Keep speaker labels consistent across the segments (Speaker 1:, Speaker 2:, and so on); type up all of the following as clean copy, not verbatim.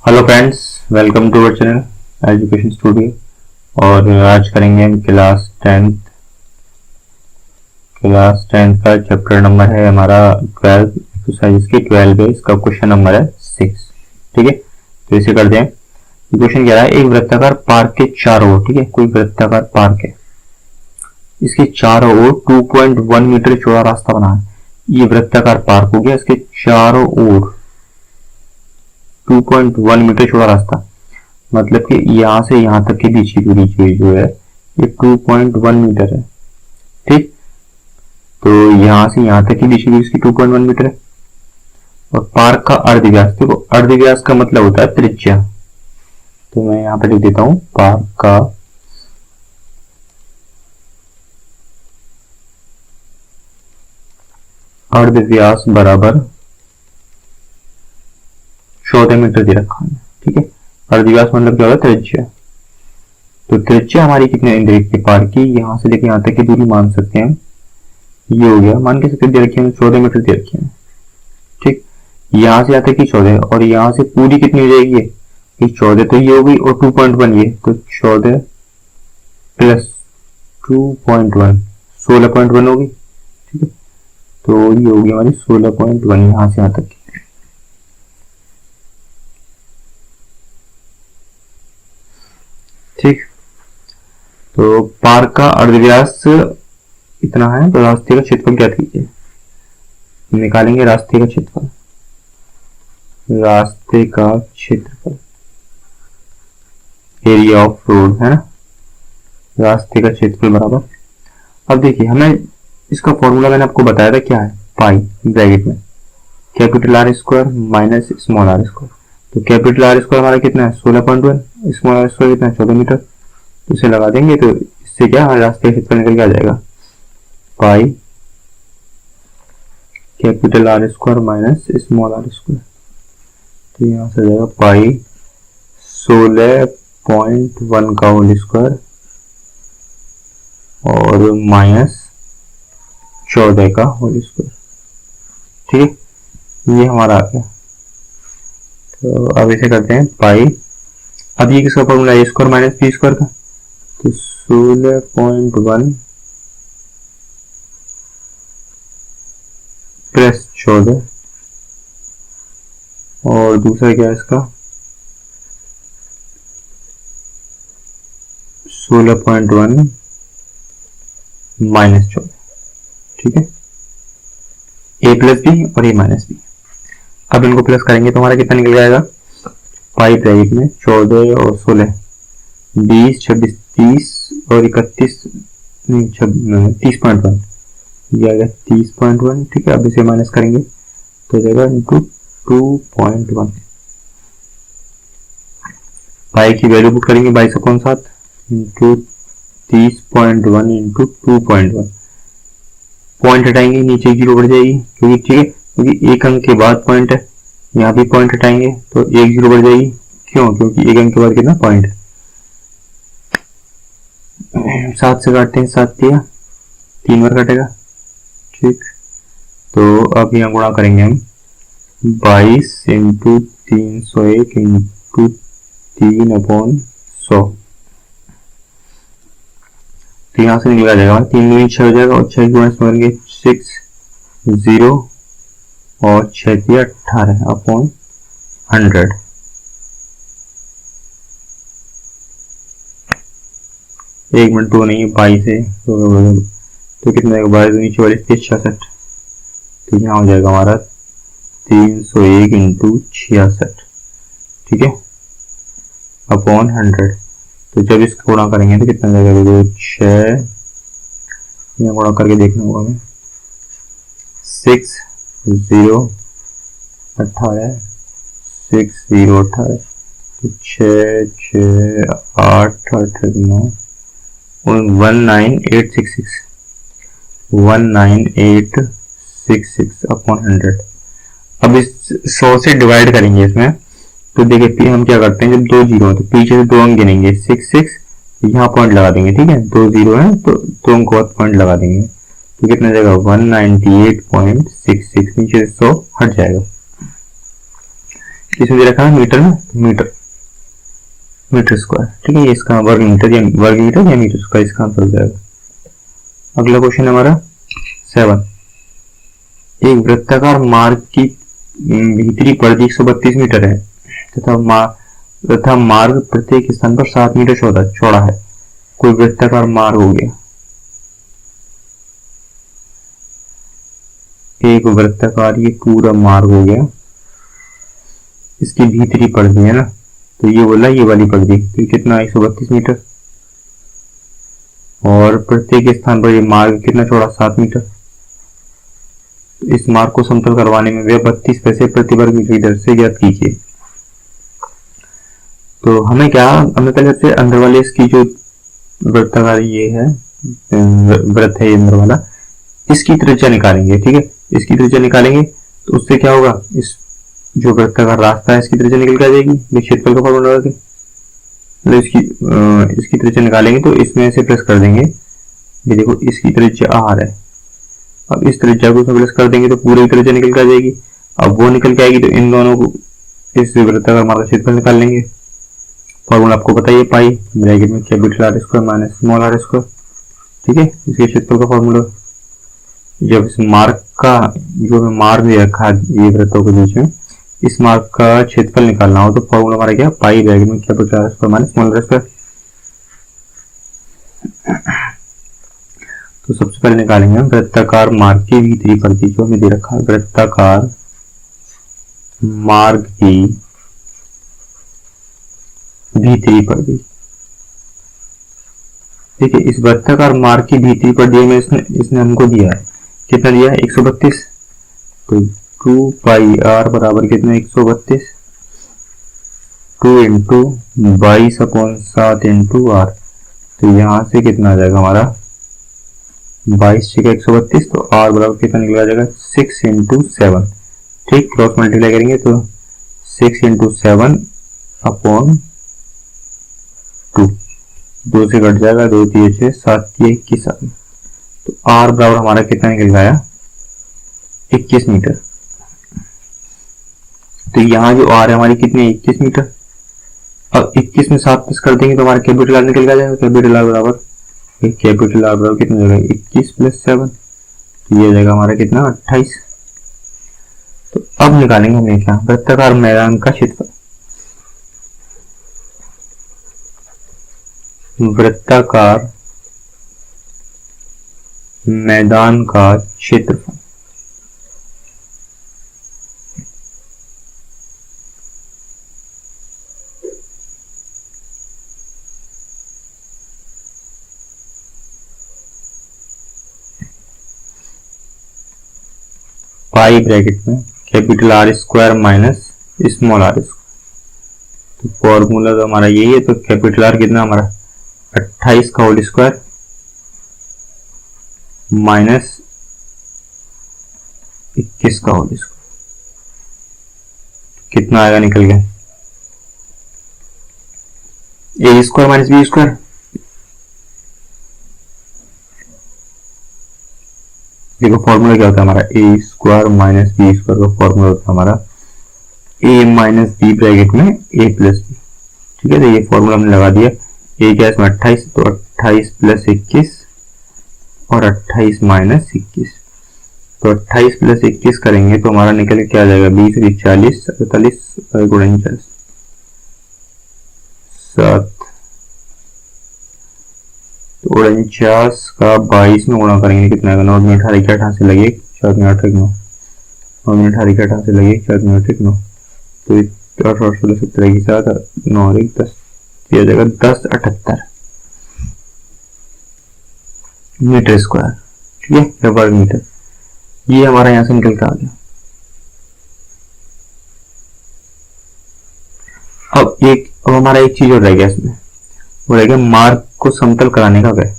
Speaker 1: Hello friends, welcome to our channel Education Studio. और आज करेंगे हम क्लास टेंथ का चैप्टर नंबर है हमारा 12, एक्सरसाइज की 12 है। इसका क्वेश्चन नंबर है 6। ठीक है, तो इसे करते हैं। क्वेश्चन कह रहा है एक वृत्ताकार पार्क के चारों ओर, ठीक है, कोई वृत्ताकार पार्क है, इसके चारों ओर 2.1 मीटर चौड़ा रास्ता बना है। ये वृत्ताकार पार्क हो गया, इसके चारों ओर 2.1 मीटर चौड़ा रास्ता, मतलब कि यहां से यहां तक के बीच की दूरी जो है ये 2.1 मीटर है। ठीक, तो यहां से यहां तक की बीच की दूरी इसकी 2.1 मीटर है। और पार्क का अर्धव्यास, देखो अर्धव्यास का मतलब होता है त्रिज्या, तो मैं यहां पर लिख देता हूं पार्क का अर्धव्यास बराबर 14 मीटर दे रखा है। ठीक है, अर्धव्यास मतलब क्या होता है? त्रिज्या। तो त्रिज्या हमारी कितने देखिए पार्क की, यहां से लेकर यहां तक की दूरी मान सकते हैं, ये हो गया, मान के सकते दे रखी है 14 मीटर दे रखी है। ठीक, यहां से यहां तक की 14 और यहां से पूरी कितनी हो जाएगी, ये 14 तो ये होगी और 2.1 ये, तो 14 प्लस 2.1 16.1 होगी। ठीक है, तो ये होगी हमारी 16.1 यहां से यहां तक की। ठीक, तो पार्क का अर्धव्यास इतना है, तो रास्ते का क्षेत्रफल क्या कीजिए, निकालेंगे रास्ते का क्षेत्रफल। रास्ते का क्षेत्रफल एरिया ऑफ रोड है ना, रास्ते का क्षेत्रफल बराबर। अब देखिए हमें इसका फॉर्मूला मैंने आपको बताया था क्या है, पाई ब्रैकेट में capital R square minus small R square. तो कैपिटल आर स्क्वायर हमारा कितना है 16.1, स्मॉल आर स्क्वायर कितना है 14 मीटर। तो इसे लगा देंगे तो इससे क्या रास्ते का क्षेत्रफल निकल के आ जाएगा, pi capital R square minus small R square. तो यहाँ से जाएगा पाई 16.1 का होल स्क्वायर और माइनस 14 का होल स्क्वायर। ठीक है, ये हमारा आ गया। तो अब इसे करते हैं पाई, अब ये किसका फॉर्मूला है, स्क्वायर माइनस बी स्क्वायर का, तो 16.1 प्लस 14 और दूसरा क्या है इसका 16.1 माइनस 14। ठीक है, ए प्लस बी और ए माइनस बी। अब इनको प्लस करेंगे तो हमारा कितना निकल जाएगा, पाई ब्रैकेट में 14 और 16 20 26 30 और 31 नहीं 30.1, ये आ गया 30.1। ठीक है, अब इसे माइनस करेंगे तो हो जाएगा इंटू 2.1। पाई की वैल्यू पुट करेंगे 22/7 इंटू 30.1 इंटू 2.1। पॉइंट हटाएंगे नीचे जीरो बढ़ जाएगी, क्योंकि ठीक है क्योंकि एक अंक के बाद पॉइंट है, यहाँ भी पॉइंट हटाएंगे तो एक जीरो बढ़ जाएगी। क्यों? क्योंकि एक अंक के बाद कितना पॉइंट है। 7 से काटते हैं, 7 दिया 3 बार कटेगा। ठीक, तो अब यहाँ गुणा करेंगे हम 22 इंटू 301 इंटू 3/100। तो यहाँ से निकला जाएगा 3 दूनी 6 हो जाएगा और 6 गुणा इसमें करेंगे 6 0 और 6 दिया 18/100। एक मिनट तो नहीं है 22 है तो कितना आएगा 22 नीचे वाली 66। तो यहाँ हो जाएगा हमारा 301 इंटू 66। ठीक है, अपॉन 100। तो जब इसका गुणा करेंगे तो कितना जाएगा, तो 6 यहाँ गुणा करके देखना होगा हमें 6 0 18 6 0 18 तो 6 6 8 8 9 19866 19866 अपॉन 100। अब इस 100 से डिवाइड करेंगे इसमें, तो देखिए हम क्या करते हैं जब 2 जीरो है तो पीछे से 2 अंक गिनेंगे 66, यहाँ पॉइंट लगा देंगे। ठीक है, 2 जीरो है तो 2 अंक बाद पॉइंट लगा देंगे, तो कितना जाएगा 198.66, नीचे से 100 हट जाएगा। इसमें दे रखा है मीटर में, मीटर स्क्वायर, ठीक है। ये इसका वर्ग मीटर या मीटर स्क्वायर इसका आंसर हो जाएगा। अगला क्वेश्चन हमारा 7। एक वृत्ताकार मार्ग की भीतरी परिधि 132 मीटर है तथा मार्ग प्रत्येक स्थान पर 7 मीटर चौड़ा है। कोई वृत्ताकार मार्ग हो गया, एक वृत्ताकार ये पूरा मार्ग हो गया, इसकी भीतरी परिधि है ना, तो ये बोला ये वाली परिधि, तो कितना 132 मीटर, और प्रत्येक स्थान पर ये मार्ग कितना चौड़ा 7 मीटर। इस मार्ग को समतल करवाने में वे 32 पैसे प्रति वर्ग मीटर की दर से ज्ञात कीजिए। तो हमें पहले से अंदर वाले इसकी जो वृत्ताकार ये है वृत्त है ये अंदर वाला, इसकी त्रिज्या निकालेंगे, ठीक है। इसकी त्रिज्या निकालेंगे तो उससे क्या होगा, इस जो वृत्ताकार रास्ता है इसकी त्रिज्या निकल के आ जाएगी, क्षेत्रफल का फॉर्मूला लगा के, तो इसकी त्रिज्या निकालेंगे तो इसमें से प्लस कर देंगे, ये देखो इसकी त्रिज्या आर है। अब इस त्रिज्या को प्लस कर देंगे तो पूरी त्रिज्या निकल के आ जाएगी। अब वो निकल के आएगी तो इन दोनों को इस वृत्ताकार मार्ग का क्षेत्रफल निकाल लेंगे। फॉर्मूला आपको पता है, पाई ब्रैकेट में capital R square minus small R square, ठीक है। इसके क्षेत्रफल का फॉर्मूला, जब इस मार्ग का जो मार्ग दे रखा है ये वृत्तों के बीच में, इस मार्ग का क्षेत्रफल निकालना हो तो फॉर्मूला हमारा क्या, पाई ब्रैकेट में capital R square minus small R square. तो सबसे पहले निकालेंगे हम वृत्ताकार मार्ग की भीतरी परिधि, जो हमें दे रखा है वृत्ताकार मार्ग की भीतरी परिधि, ठीक है। इस वृत्ताकार मार्ग की भीतरी परिधि में इसने हमको दिया है, कितना दिया है 132, तो 2 पाई आर बराबर कितना 132, 2 इंटू 22/7 इंटू आर, तो यहां से कितना आ जाएगा हमारा 22 से 132, तो आर बराबर कितना निकल जाएगा 6 इंटू 7, ठीक। क्रॉस मल्टीप्लाई करेंगे तो 6 इंटू 7 अपॉन 2, 2 से कट जाएगा, 2 3 6 7 3 21, तो आर बराबर हमारा कितना निकल गया 21 मीटर। तो यहाँ जो आर है हमारी कितनी 21 मीटर। अब 21 में 7 प्लस कर देंगे तो हमारा कैपिटल आर निकल जाएगा, कैपिटल आर बराबर कितना जाएगा 21 + 7, तो ये आ जाएगा हमारा कितना 28। तो अब निकालेंगे हम क्या, वृत्ताकार मैदान का क्षेत्रफल, वृत्ताकार मैदान का क्षेत्रफल, पाई ब्रैकेट में capital R square minus small R square, तो फॉर्मूला तो हमारा यही है। तो कैपिटल आर कितना हमारा 28 का होल स्क्वायर माइनस 21 का होल स्क्वायर, कितना आएगा निकल गया ए स्क्वायर माइनस बी स्क्वायर, देखो फॉर्मूला क्या होता है हमारा ए स्क्वायर माइनस बी स्क्वायर का फॉर्मूला होता है हमारा ए माइनस बी ब्रैकेट में ए प्लस बी, ठीक है। तो ये फॉर्मूला हमने लगा दिया, ए क्या है इसमें 28, तो 28 + 21 और 28 माइनस 21, तो 28 + 21 करेंगे तो हमारा निकल के क्या आ जाएगा 20 × 40 48 49 7, तो 49 का 22 में गुणा करेंगे कितना आएगा 9 में 18 के 88 लगे 4 में 8 9, 9 में 18 के 88 लगे 4 में 8 9, तो 18 16 17 की 7 9 और 1 10, ये जाएगा 1078 मीटर स्क्वायर, ठीक है, या वर्ग मीटर। ये हमारा यहां से निकल के आ गया। अब हमारा एक चीज और रह गया इसमें, वो रह गया मार्ग को समतल कराने का व्यय,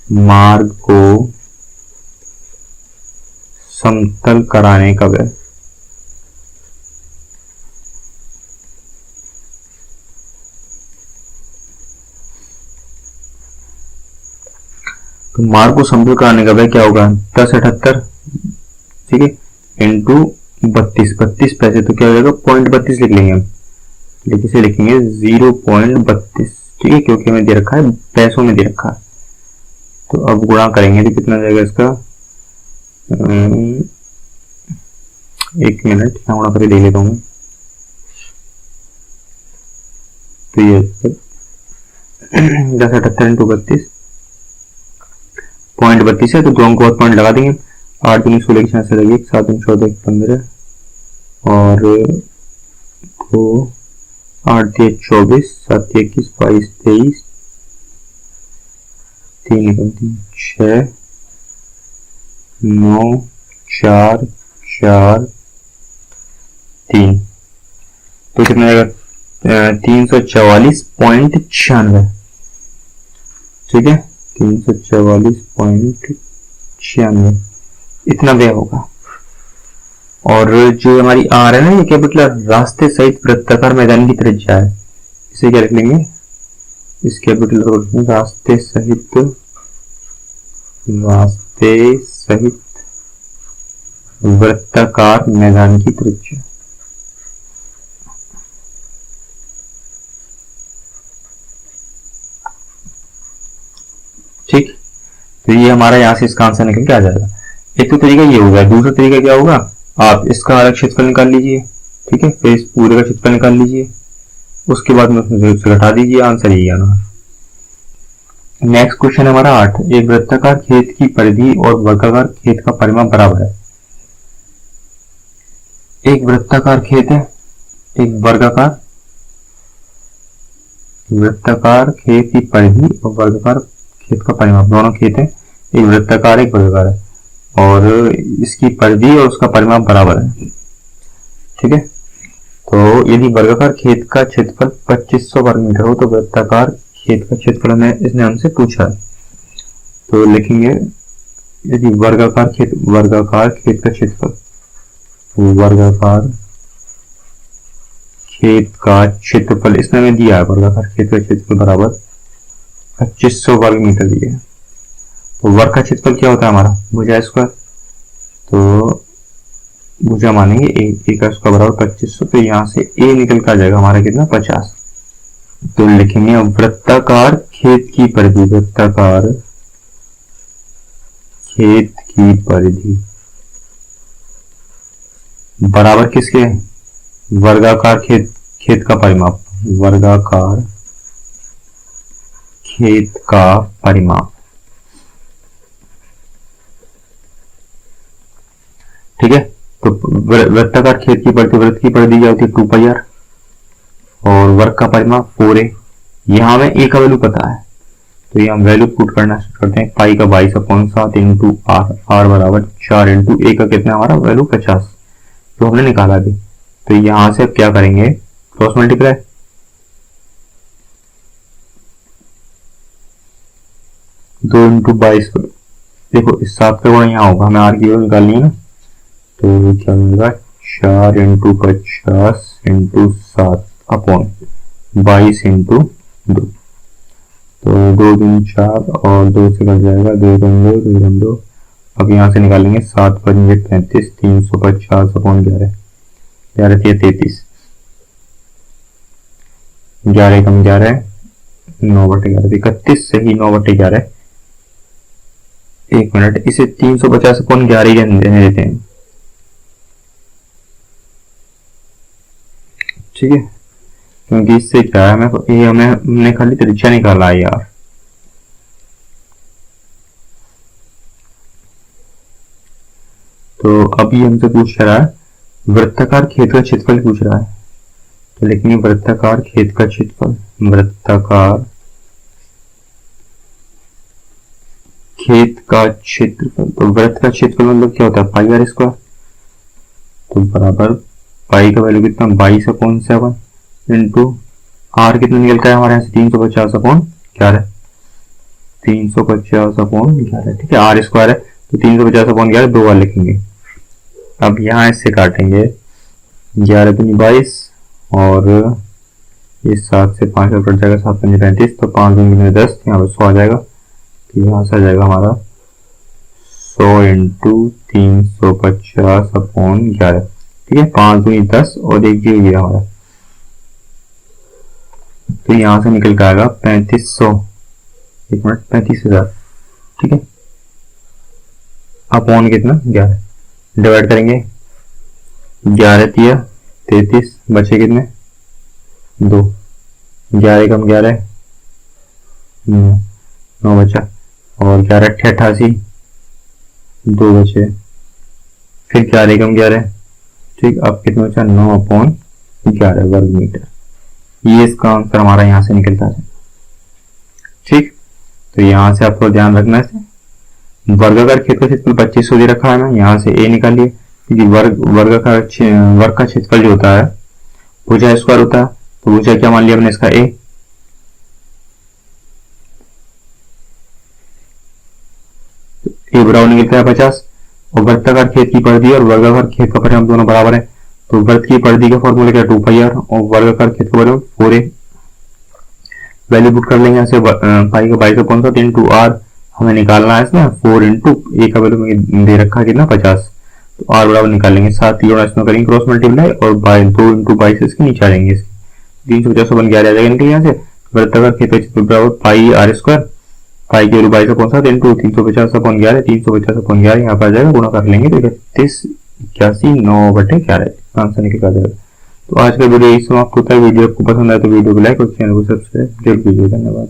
Speaker 1: मार्ग को समतल कराने का व्यय। तो मार्ग को समतल कराने का व्यय क्या होगा 1078, ठीक है, इंटू 32 पैसे, तो क्या हो जाएगा 0.32 लिख लेंगे हम, लेकिन इसे लिखेंगे 0.32, ठीक है, क्योंकि हमें दे रखा है पैसों में दे रखा है। तो अब गुणा करेंगे तो कितना जाएगा इसका, एक मिनट यहाँ गुणा करके देख लेता हूँ। तो ये 1078 इंटू 32.32 है, तो दो अंक और पॉइंट लगा देंगे। 8 दूनी 16 की 66 लगी, 7 दूनी 14 15 और 2 8 दिए 24, 7 21 22 23, 3 6 9 4 4 3, तो कितना आएगा 344.96, ठीक है, 344.96 इतना व्यय होगा। और जो हमारी आर है ना, ये कैपिटल रास्ते सहित वृत्ताकार मैदान की त्रिज्या है, इसे क्या लिख लेंगे, इस कैपिटल रास्ते सहित वृत्ताकार मैदान की त्रिज्या। ठीक, तो ये हमारा यहां से इसका आंसर निकल के आ जाएगा। एक तो तरीका ये होगा, दूसरा तरीका क्या होगा, आप इसका अलग क्षेत्रफल निकाल लीजिए, ठीक है, फिर इस पूरे का क्षेत्रफल निकाल लीजिए, उसके बाद में उससे घटा दीजिए, आंसर यही आना। नेक्स्ट क्वेश्चन हमारा 8, एक वृत्ताकार खेत की परिधि और वर्गाकार खेत का परिमाप बराबर है। एक वृत्ताकार खेत है, एक वृत्ताकार खेत की परिधि और वर्गाकार खेत का परिमाप, दोनों खेत है, एक वृत्ताकार एक वर्गाकार है, और इसकी परिधि और उसका परिमाप बराबर है, ठीक है। तो यदि वर्गाकार खेत का क्षेत्रफल 2500 वर्ग मीटर हो तो वृत्ताकार खेत का क्षेत्रफल हमें इसने हमसे पूछा है, तो लिखेंगे यदि वर्गाकार खेत का क्षेत्रफल, वर्गाकार खेत का क्षेत्रफल इसने हमें दिया है, वर्गाकार खेत का क्षेत्रफल बराबर 2500 वर्ग मीटर दिया है। तो वर्ग का क्षेत्रफल क्या होता है हमारा, भुजा स्क्वायर, तो भुजा मानेंगे ए का स्क्वायर बराबर 2500, तो यहाँ से ए निकल कर आ जाएगा हमारा कितना 50। तो लिखेंगे वृत्ताकार खेत की परिधि, वृत्ताकार खेत की परिधि बराबर किसके, वर्गाकार खेत का परिमाप, वर्गाकार खेत का परिमाप, ठीक है। तो वृत्ताकार खेत की परिधि, वृत्त की परिधि क्या होती है 2πr, और वर्ग का परिमाप 4a। यहां हमें a का वैल्यू पता है, तो ये हम वैल्यू पुट करना शुरू करते हैं। पाई का 22/7 इंटू आर बराबर 4 इंटू a का कितना हमारा वैल्यू 50, तो हमने निकाला अभी। तो यहां से अब क्या करेंगे, क्रॉस मल्टीप्लाई, दो इंटू 22, देखो इस 7 का गुणा यहाँ होगा, हमें आर की वैल्यू निकालनी है ना, तो क्या मिलेगा 4 इंटू 50 इंटू 7 अपॉन 22 इंटू 2, तो 2 दूनी 4 और 2 से कट जाएगा, 2 दूनी 2। अब यहाँ से निकालेंगे 7 पंजे 35, 350 अपॉन 11, 11 33, 11 कम 11 9/11 31, सही 9/11। एक मिनट, इसे 350 अपॉन 11 ही रहने देते हैं, ठीक है, क्योंकि इससे क्या है, हमने खाली त्रिज्या निकाला है यार। तो अभी हमसे पूछ रहा है वृत्ताकार खेत का क्षेत्रफल पूछ रहा है, तो लिखेंगे वृत्ताकार खेत का क्षेत्रफल, वृत्ताकार खेत का क्षेत्रफल, तो वृत्त का क्षेत्रफल मतलब क्या होता है पाई आर स्क्वायर, तो बराबर पाई का वैल्यू कितना 22/7 इंटू आर कितना निकलता है हमारे यहाँ से 350/11, 350/11, ठीक है, आर स्क्वायर है तो 350/11 दो बार लिखेंगे। अब यहाँ इससे काटेंगे 11 दूनी 22 और इस 7 से 5 कट जाएगा, 7 पंजे 35, तो 5 दूनी 10, यहाँ पर 100 आ जाएगा, तो यहाँ से आ जाएगा हमारा 100 इंटू 350/11, ठीक है, 5 दूनी 10 और 1 जीरो गया हमारा, तो यहां से निकल के आएगा 3500, 35,000। ठीक है, अपॉन कितना 11, डिवाइड करेंगे 11 तिया 33, बचे कितने 2, 11 कम 11 9 बचा, और 11 88, 2 बचे, फिर 11 कम 11। ठीक, अब कितना बचा 9/11 वर्ग मीटर। ये इसका आंसर हमारा यहाँ से निकलता है। ठीक, तो यहाँ से आपको ध्यान रखना है, वर्गाकार खेत का क्षेत्रफल 2500 दे रखा है ना, यहाँ से ए निकालिए, क्योंकि वर्ग का क्षेत्रफल जो होता है भुजा स्क्वायर होता है, तो भुजा क्या मान लिया हमने इसका ए, ए बराबर निकलता है 50, और वृत्ताकार खेत की परिधि और वर्गाकार खेत का परिमाण दोनों बराबर है, तो वृत्त की परिधि का फॉर्मूला क्या 2πr और वर्गाकार खेत का परिमाण 4a। वैल्यू पुट कर लेंगे यहाँ से, पाई का 22 इंटू आर हमें निकालना है इसमें, 4 इंटू ए का वैल्यू दे रखा है कितना 50, तो आर बराबर निकालेंगे 7 जोड़ा इसमें करेंगे क्रॉस मल्टीप्लाई, और 2 इंटू 22 इसके नीचे आ जाएंगे, 350 बन के आ जाएगा निकल यहाँ से। वृत्ताकार खेत का क्षेत्रफल बराबर पाई आर स्क्वायर, पाई के 22 इंटू 350/11, 350/11 यहाँ पर आ जाएगा, गुणा कर लेंगे तो 3181 9/11 आंसर निकल जाएगा। तो आज का वीडियो यही समाप्त होता है। वीडियो आपको पसंद आए तो वीडियो को लाइक और चैनल को सब्सक्राइब जरूर कीजिए। धन्यवाद।